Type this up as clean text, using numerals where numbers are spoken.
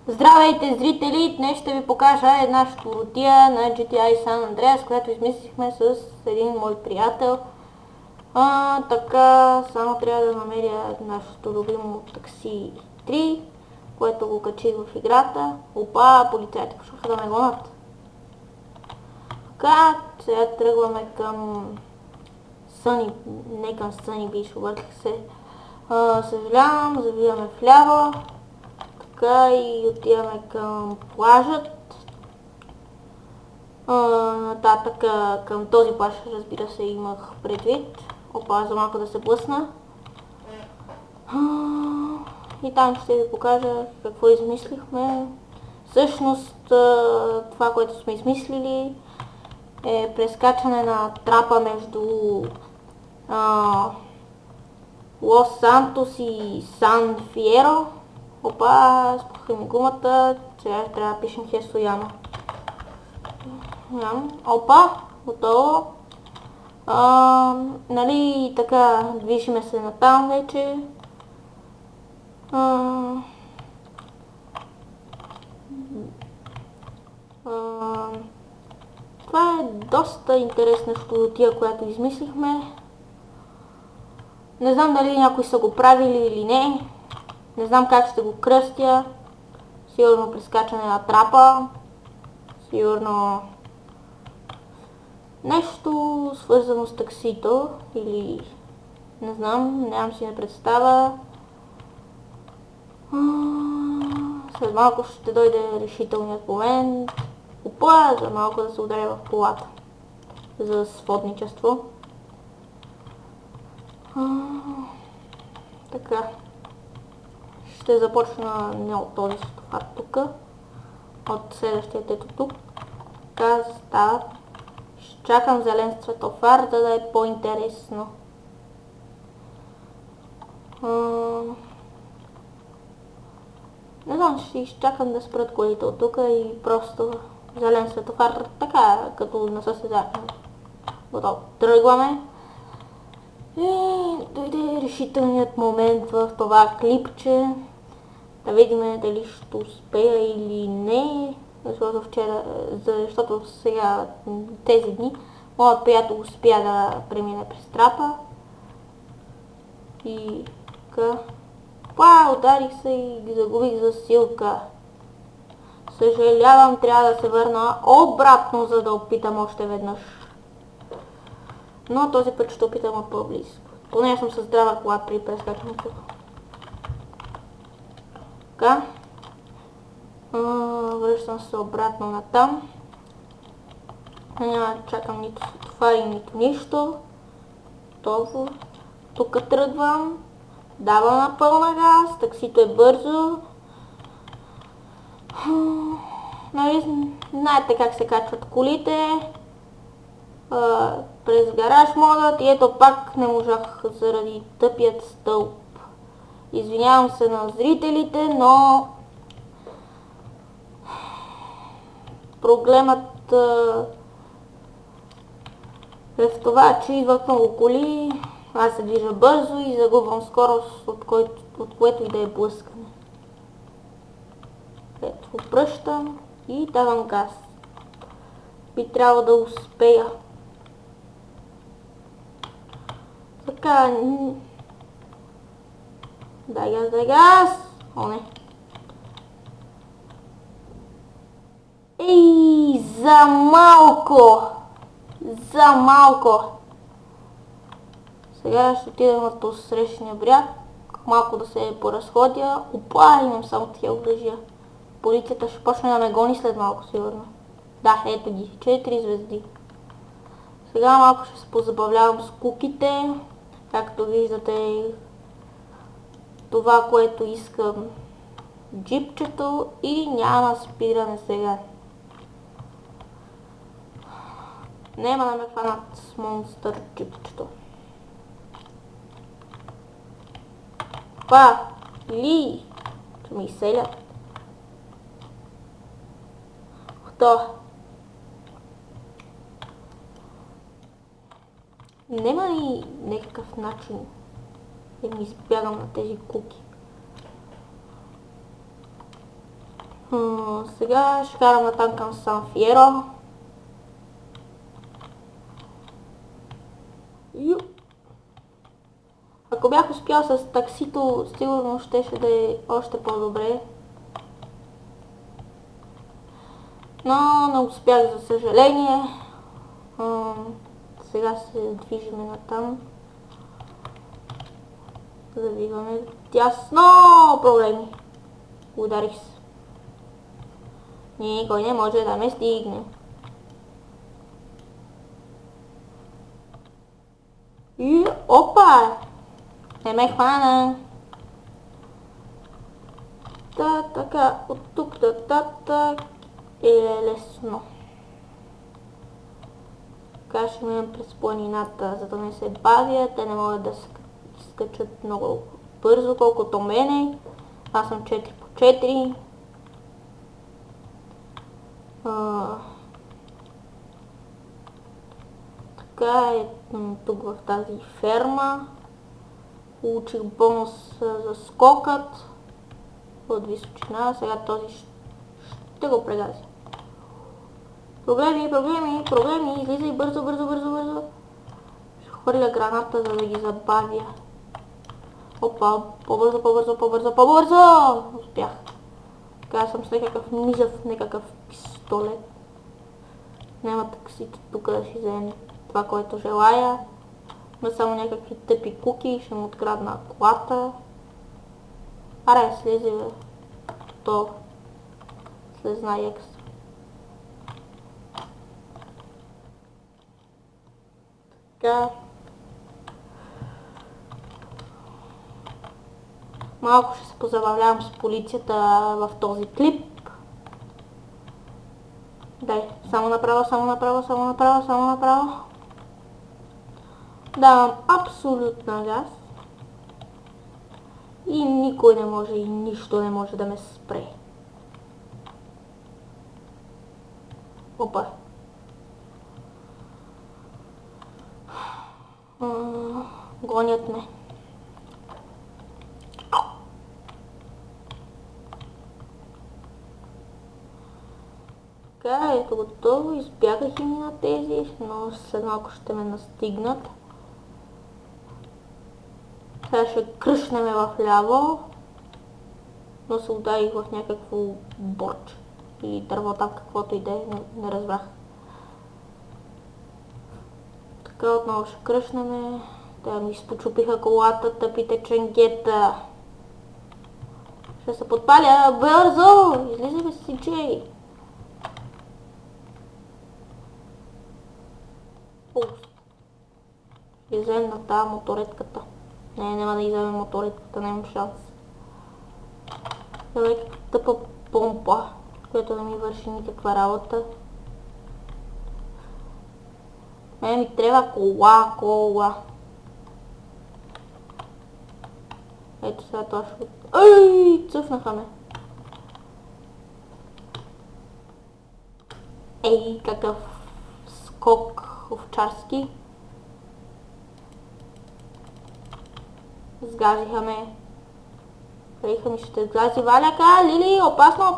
Здравейте, зрители! Днес ще ви покажа една щуротия на GTA San Andreas, която измислихме с един мой приятел. Така, само трябва да намеря нашето любимо такси 3, което го качих в играта. Опа, полицайите пошаха да ме гонят. Така, сега тръгваме към Sunny, не към Sunny Beach, обърках се. Съжалявам, завиваме вляво. Така и отиваме към плажът. Нататък към този плаж, разбира се, имах предвид. Опа, за малко да се блъсна. И там ще ви покажа какво измислихме. Всъщност това, което сме измислили, е прескачане на трапа между Лос Сантос и Сан Фиеро. Опа, спуха ми гумата, сега трябва да пишем Хесояма. Опа, готово. Нали така, движиме се натам вече. Това е доста интересна щуротия, която измислихме. Не знам дали някои са го правили или не. Не знам как ще го кръстя. Сигурно прескачане на трапа. Сигурно нещо свързано с таксито. Или не знам, нямам си не представа. След малко ще дойде решителният момент. Опа, за малко да се ударя в колата. За сводничество. Така. Ще започна не от този стовар тук, от следващия ето тук. Така става. Ще чакам зелен светофар, да е по-интересно. Не знам, ще изчакам да спрат колите от тук и просто зелен светофар, така като на състезание. Готово. Тръгваме. И дойде решителният момент в това клипче. Да видим дали ще успея или не. Защото сега тези дни моят приятел успя да премине през трапа. И така. Ударих се и ги загубих засилка. Съжалявам, трябва да се върна обратно, за да опитам още веднъж. Но този път ще опитам от по-близко. Поне съм със здрава кола при прескачането. Така. Връщам се обратно натам. Няма да чакам нито светофари, нито нищо. Готово. Тук тръгвам. Давам на пълна газ. Таксито е бързо. Нали, знаете как се качват колите. През гараж модът и ето пак не можах заради тъпият стълб. Извинявам се на зрителите, но проблемът е в това, че идват много коли, аз се движа бързо и загубвам скорост, от което и да е блъскане. Ето, обръщам и давам газ. Би трябвало да успея. Така, дай газ, О, не. Ей, за малко. Сега ще отидем на посрещния бряг, малко да се поразходя. Опа, имам само такива оръжия. Полицията ще почне да ме гони след малко, сигурно. Да, ето ги, 4 звезди. Сега малко ще се позабавлявам с куките. Както виждате, това, което искам, джипчето, и няма спиране сега. Нема да ме хванат с монстър джипчето. Ще ми изселят. Готово. Нема ли някакъв начин да ми избягам на тези куки? Сега ще карам натам към Сан Фиеро. Ако бях успял с таксито, сигурно щеше да е още по-добре. Но не успях, за съжаление. Сега се движиме натам. Завиваме дясно. Проблеми. Ударих се. Никой не може да ме стигне. И опа! Не ме хвана. Така, от тук нататък е лесно. Така ще минем през планината, за да не се бавя. Те не могат да скачат много бързо, колкото мене. Аз съм 4 по 4. Така е тук в тази ферма. Получих бонус за скокът от височина. Сега този ще го прегазя. Проблеми. Излизай бързо. Ще хвърля граната, за да ги забавя. Опа, по-бързо. Успях. Така съм с някакъв пистолет. Няма таксито тук да си вземе това, което желая. Има само някакви тъпи куки, ще му открадна колата. Аре, слези бе. То слезна екстра. Така. Малко ще се позабавлявам с полицията в този клип. Дай, само направо. Давам абсолютна газ. И никой не може и нищо не може да ме спре. Опа. Гонят ме. Така, ето готово. Избягах и на тези, но след малко ще ме настигнат. Сега ще кръшнеме в ляво, но се ударих в някакво борче или дърво там, каквото и да е, не разбрах. Така отново ще кръшнеме. Те ми изпочупиха колата, тъпите ченгета. Ще се подпаля, бързо! Излизай бе си, Джей! Ще вземем на тази моторетката. Не, няма да изземем моторетката, нямам шанс. Това е тъпа помпа, която не ми върши никаква работа. Мене ми трябва кола. Ето сега това ще... Ей, цъфнаха ме. Ей, какъв скок овчарски. Сгазиха ме. Приеха ми ще сгази валяка. Лили, опасно!